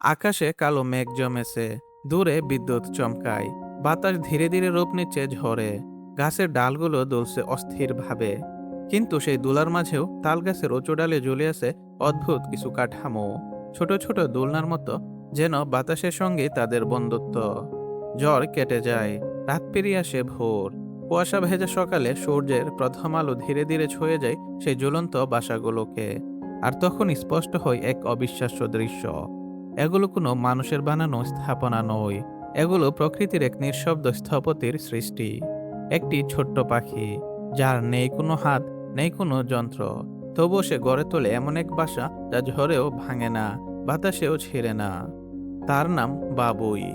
আকাশে কালো মেঘ জমেছে, দূরে বিদ্যুৎ চমকায়, বাতাস ধীরে ধীরে রূপ নিচ্ছে ঝড়ে, গাছের ডালগুলো দুলছে অস্থিরভাবে। কিন্তু সেই দুলার মাঝেও তাল গাছের উঁচু ডালে ঝুলে আছে অদ্ভুত কিছু কাঠামো, ছোট ছোট দোলনার মতো, যেন বাতাসের সঙ্গে তাদের বন্ধুত্ব। ঝড় কেটে যায়, রাত পেরিয়ে আসে ভোর, কুয়াশা ভেজা সকালে সূর্যের প্রথম আলো ধীরে ধীরে ছুঁয়ে যায় সেই ঝুলন্ত বাসাগুলোকে। আর তখন স্পষ্ট হয় এক অবিশ্বাস্য দৃশ্য। এগুলো কোনো মানুষের বানানো স্থাপনা নয়, এগুলো প্রকৃতির এক নিঃশব্দ স্থপতির সৃষ্টি। একটি ছোট্ট পাখি, যার নেই কোনো হাত, নেই কোনো যন্ত্র, তবুও সে গড়ে তোলে এমন এক বাসা যা ঝড়েও ভাঙে না, বাতাসেও ছিঁড়ে না। তার নাম বাবুই।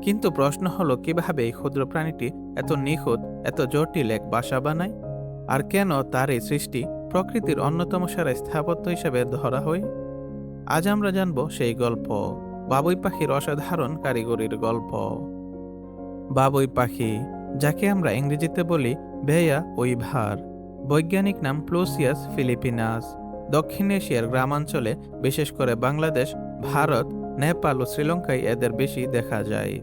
কিন্তু প্রশ্ন হলো, কিভাবে এই ক্ষুদ্র প্রাণীটি এত নিখুঁত, এত জটিল এক বাসা বানায়? আর কেন তার এই সৃষ্টি প্রকৃতির অন্যতম সেরা স্থাপত্য হিসেবে ধরা হয়? আজ আমরা জানব সেই গল্প, বাবুই পাখির অসাধারণ কারিগরির গল্প। বাবুই পাখি, যাকে আমরা ইংরেজিতে বলি ভেয়া ওইভার, বৈজ্ঞানিক নাম প্লুসিয়াস ফিলিপিনাস, দক্ষিণ এশিয়ার গ্রামাঞ্চলে, বিশেষ করে বাংলাদেশ, ভারত, নেপাল ও শ্রীলঙ্কায় এদের বেশি দেখা যায়।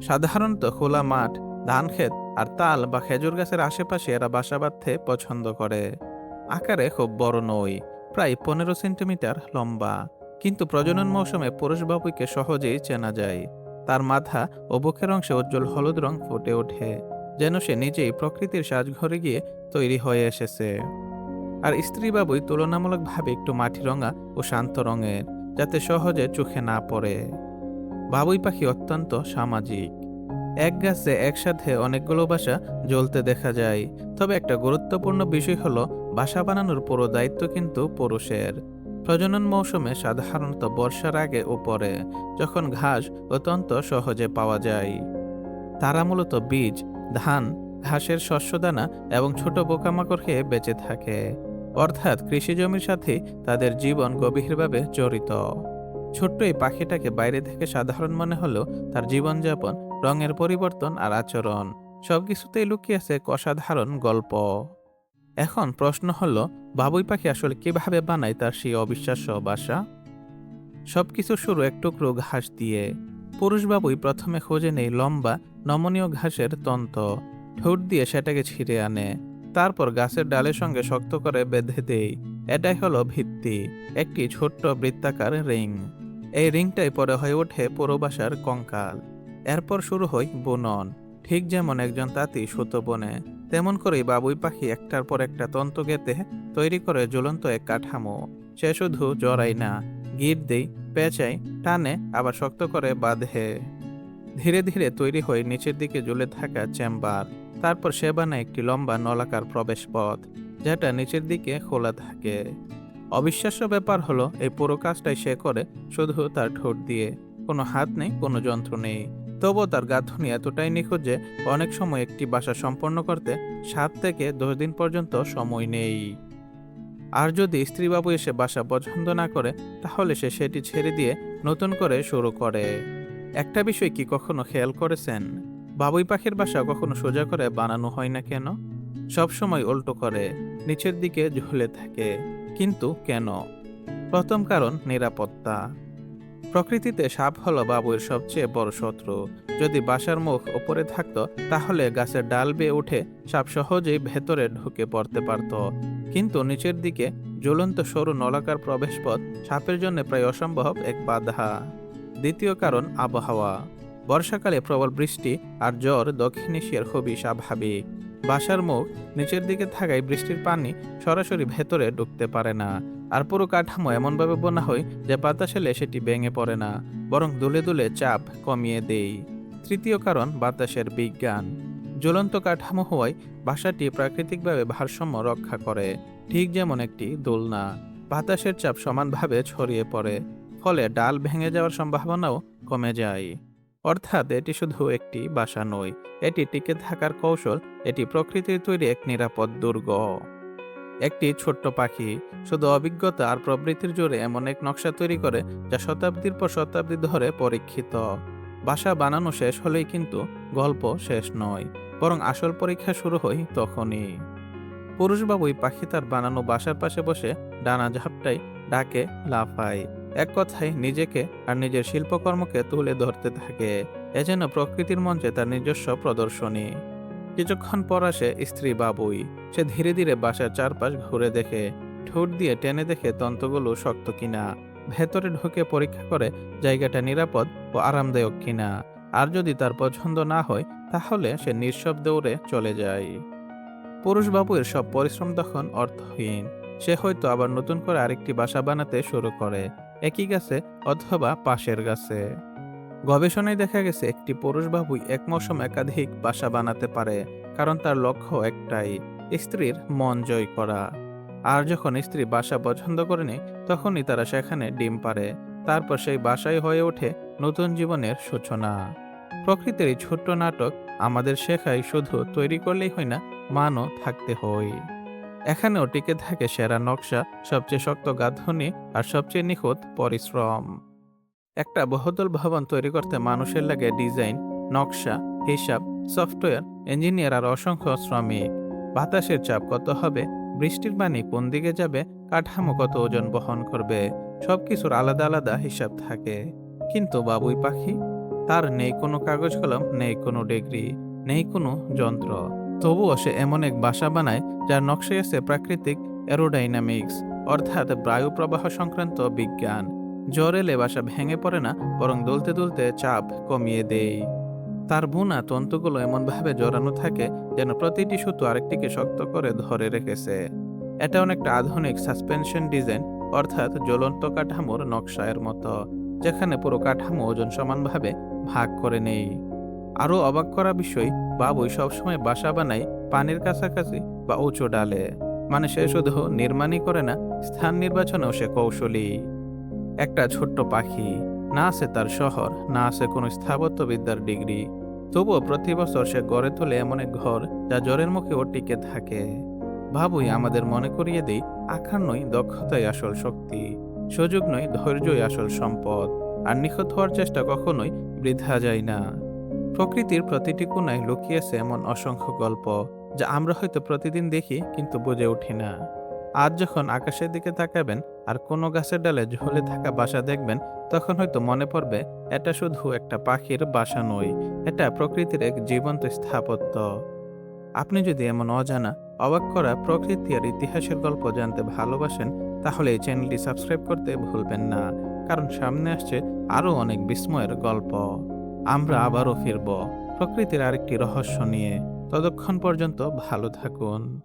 সাধারণত খোলা মাঠ, ধানক্ষেত আর তাল বা খেজুর গাছের আশেপাশে এরা বাসা বাঁধতে পছন্দ করে। আকারে খুব বড় নয়, প্রায় 15 সেন্টিমিটার লম্বা, কিন্তু প্রজনন মৌসুমে পুরুষ বাবুইকে সহজেই চেনা যায়। তার মাথা ও বুকের অংশে উজ্জ্বল হলুদ রং ফুটে ওঠে, যেন সে নিজেই প্রকৃতির সাজঘরে গিয়ে তৈরি হয়ে এসেছে। আর স্ত্রী বাবুই তুলনামূলকভাবে একটু মাটি রঙা ও শান্ত রঙের, যাতে সহজে চোখে না পড়ে। বাবুই পাখি অত্যন্ত সামাজিক। এক গাছে একসাথে অনেকগুলো বাসা জ্বলতে দেখা যায়। তবে একটা গুরুত্বপূর্ণ বিষয় হলো, বাসা বানানোর পুরো দায়িত্ব কিন্তু পুরুষের। প্রজনন মৌসুমে সাধারণত বর্ষার আগে ও পরে, যখন ঘাস অত্যন্ত সহজে পাওয়া যায়, তারা মূলত বীজ, ধান, ঘাসের শস্যদানা এবং ছোট পোকামাকড় খেয়ে বেঁচে থাকে। অর্থাৎ কৃষি জমির সাথে তাদের জীবন গভীরভাবে জড়িত। ছোট্ট এই পাখিটাকে বাইরে থেকে সাধারণ মনে হলেও তার জীবনযাপন, রঙের পরিবর্তন আর আচরণ, সবকিছুতেই লুকিয়ে আছে এক অসাধারণ গল্প। এখন প্রশ্ন হলো, বাবুই পাখি আসলে কিভাবে বানায় তার সেই অবিশ্বাস্য বাসা? সবকিছু শুরু এক টুকরো ঘাস দিয়ে। পুরুষ বাবুই প্রথমে খোঁজে নেই লম্বা, নমনীয় ঘাসের তন্ত, ঠোঁট দিয়ে সেটাকে ছিঁড়ে আনে। তারপর গাছের ডালের সঙ্গে শক্ত করে বেঁধে দেয়। এটাই হলো ভিত্তি, একটি ছোট্ট বৃত্তাকার রিং। এই রিংটাই পরে হয়ে ওঠে পুরো বাসার কঙ্কাল। এরপর শুরু হয় বুনন। ঠিক যেমন একজন তাঁতি সুতো বনে, তেমন করেই বাবুই পাখি একটার পর একটা তন্তু গেঁথে তৈরি করে ঝুলন্ত এক কাঠামো। সে শুধু জড়াই না, গিট দেই, পেঁচাই, টানে, আবার শক্ত করে বাঁধে। ধীরে ধীরে তৈরি হয় নিচের দিকে ঝুলে থাকা চেম্বার। তারপর সে বানায় একটি লম্বা নলাকার প্রবেশ পথ, যেটা নিচের দিকে খোলা থাকে। অবিশ্বাস্য ব্যাপার হলো, এই পুরো কাজটাই সে করে শুধু তার ঠোঁট দিয়ে। কোনো হাত নেই, কোনো যন্ত্র নেই। তবুও তার গাঁথনি এতটাই নিখুঁত যে অনেক সময় একটি বাসা সম্পন্ন করতে 7 থেকে 10 দিন পর্যন্ত সময় নেই। আর যদি স্ত্রীবাবু এসে বাসা পছন্দ না করে, তাহলে সে সেটি ছেড়ে দিয়ে নতুন করে শুরু করে। একটা বিষয় কি কখনো খেয়াল করেছেন? বাবুই পাখির বাসা কখনো সোজা করে বানানো হয় না কেন? সব সময় উল্টো করে, নিচের দিকে ঝুলে থাকে। কিন্তু কেন? প্রথম কারণ নিরাপত্তা। প্রকৃতিতে সাপ হলো বাবুইয়ের সবচেয়ে বড় শত্রু। যদি বাসার মুখ উপরে থাকতো, তাহলে গাছের ডাল বেয়ে উঠে সাপ সহজেই ভেতরে ঢুকে পড়তে পারত। কিন্তু নিচের দিকে ঝুলন্ত সরু নলাকার প্রবেশপথ সাপের জন্য প্রায় অসম্ভব এক বাধা। দ্বিতীয় কারণ আবহাওয়া। বর্ষাকালে প্রবল বৃষ্টি আর ঝড় দক্ষিণ এশিয়ার খুবই স্বাভাবিক। বাসার মুখ নিচের দিকে থাকায় বৃষ্টির পানি সরাসরি ভেতরে ঢুকতে পারে না। আর পুরো কাঠামো এমনভাবে বোনা হয় যে বাতাস এলে সেটি ভেঙে পড়ে না, বরং দুলে দুলে চাপ কমিয়ে দেয়। তৃতীয় কারণ বাতাসের বিজ্ঞান। জ্বলন্ত কাঠামো হওয়ায় বাসাটি প্রাকৃতিকভাবে ভারসাম্য রক্ষা করে। ঠিক যেমন একটি দোলনা, বাতাসের চাপ সমানভাবে ছড়িয়ে পড়ে, ফলে ডাল ভেঙে যাওয়ার সম্ভাবনাও কমে যায়। অর্থাৎ এটি শুধু একটি বাসা নয়, এটি টিকে থাকার কৌশল, এটি প্রকৃতির তৈরি এক নিরাপদ দুর্গ। একটি ছোট্ট পাখি শুধু অভিজ্ঞতা আর প্রবৃত্তির জোরে এমন এক নকশা তৈরি করে, যা শতাব্দীর পর শতাব্দী ধরে পরীক্ষিত। বাসা বানানো শেষ হলেই কিন্তু গল্প শেষ নয়, বরং আসল পরীক্ষা শুরু হয় তখনই। পুরুষ বাবুই পাখি তার বানানো বাসার পাশে বসে ডানা ঝাপটায়, ডাকে, লাফায়, এক কথায় নিজেকে আর নিজের শিল্পকর্মকে তুলে ধরতে থাকে। এ যেন প্রকৃতির মঞ্চে তার নিজস্ব প্রদর্শনী। কিছুক্ষণ পর আসে স্ত্রী বাবুই। সে ধীরে ধীরে বাসার চারপাশ ঘুরে দেখে, ঠোঁট দিয়ে টেনে দেখে তন্তুগুলো শক্ত কিনা, ভেতরে ঢুকে পরীক্ষা করে জায়গাটা নিরাপদ ও আরামদায়ক কিনা। আর যদি তার পছন্দ না হয় তাহলে সে নিঃশব্দে উড়ে চলে যায়। পুরুষ বাবুয়ের সব পরিশ্রম তখন অর্থহীন। সে হয়তো আবার নতুন করে আরেকটি বাসা বানাতে শুরু করে, একই গাছে অথবা পাশের গাছে। গবেষণায় দেখা গেছে একটি পুরুষ বাবুই এক মৌসুমে একাধিক বাসা বানাতে পারে, কারণ তার লক্ষ্য একটাই, স্ত্রীর মন জয় করা। আর যখন স্ত্রী বাসা পছন্দ করে নেয় তখনই তারা সেখানে ডিম পারে। তারপর সেই বাসাই হয়ে ওঠে নতুন জীবনের সূচনা। প্রকৃতির এই ছোট্ট নাটক আমাদের শেখায় শুধু তৈরি করলেই হয় না, মানও থাকতে হয়। এখানেও টিকে থাকে সেরা নকশা, সবচেয়ে শক্ত গাঁথনি আর সবচেয়ে নিখুঁত পরিশ্রম। একটা বহুতল ভবন তৈরি করতে মানুষের লাগে ডিজাইন, নকশা, হিসাব, সফটওয়্যার, ইঞ্জিনিয়ার আর অসংখ্য শ্রমিক। বাতাসের চাপ কত হবে, বৃষ্টির পানি কোন দিকে যাবে, কাঠামো কত ওজন বহন করবে, সবকিছুর আলাদা আলাদা হিসাব থাকে। কিন্তু বাবুই পাখি, তার নেই কোনো কাগজ কলম, নেই কোনো ডিগ্রি, নেই কোনো যন্ত্র। তবুও সে এমন এক বাসা বানায় যার নকশায় আছে প্রাকৃতিক অ্যারোডাইনামিক্স, অর্থাৎ বায়ু প্রবাহ সংক্রান্ত বিজ্ঞান। জ্বর এলে বাসা ভেঙে পড়ে না, বরং দুলতে দুলতে চাপ কমিয়ে দেয়। তার বুনা তন্তুগুলো এমনভাবে জড়ানো থাকে যেন প্রতিটি সুতো আরেকটিকে শক্ত করে ধরে রেখেছে। এটা অনেকটা আধুনিক সাসপেনশন ডিজাইন, অর্থাৎ জ্বলন্ত কাঠামোর নকশায়ের মতো, যেখানে পুরো কাঠামো ওজন সমানভাবে ভাগ করে নেই। আরও অবাক করা বিষয়, বাবুই সবসময় বাসা বানায় পানির কাছাকাছি বা উঁচু ডালে। মানে সে শুধু নির্মাণই করে না, স্থান নির্বাচনেও সে কৌশলী। একটা ছোট্ট পাখি, না আছে তার শহর, না আছে কোনো স্থাপত্যবিদ্যার ডিগ্রি, তবুও প্রতি বছর সে গড়ে তোলে এমন এক ঘর যা জ্বরের মুখেও টিকে থাকে। ভাবুই আমাদের মনে করিয়ে দেই, আখার নয় দক্ষতাই আসল শক্তি, সুযোগ নয় ধৈর্যই আসল সম্পদ, আর নিখুঁত হওয়ার চেষ্টা কখনোই বৃথা যায় না। প্রকৃতির প্রতিটি কোণায় লুকিয়েছে এমন অসংখ্য গল্প, যা আমরা হয়তো প্রতিদিন দেখি কিন্তু বুঝে উঠি না। আজ যখন আকাশের দিকে তাকাবেন আর কোনো গাছের ডালে ঝুলে থাকা বাসা দেখবেন, তখন হয়তো মনে পড়বে এটা শুধু একটা পাখির বাসা নয়, এটা প্রকৃতির এক জীবন্ত স্থাপত্য। আপনি যদি এমন অজানা, অবাক করা প্রকৃতি আর ইতিহাসের গল্প জানতে ভালোবাসেন, তাহলে এই চ্যানেলটি সাবস্ক্রাইব করতে ভুলবেন না, কারণ সামনে আসছে আরও অনেক বিস্ময়ের গল্প। আমরা আবারও ফিরব প্রকৃতির আরেকটি রহস্য নিয়ে। ততক্ষণ পর্যন্ত ভালো থাকুন।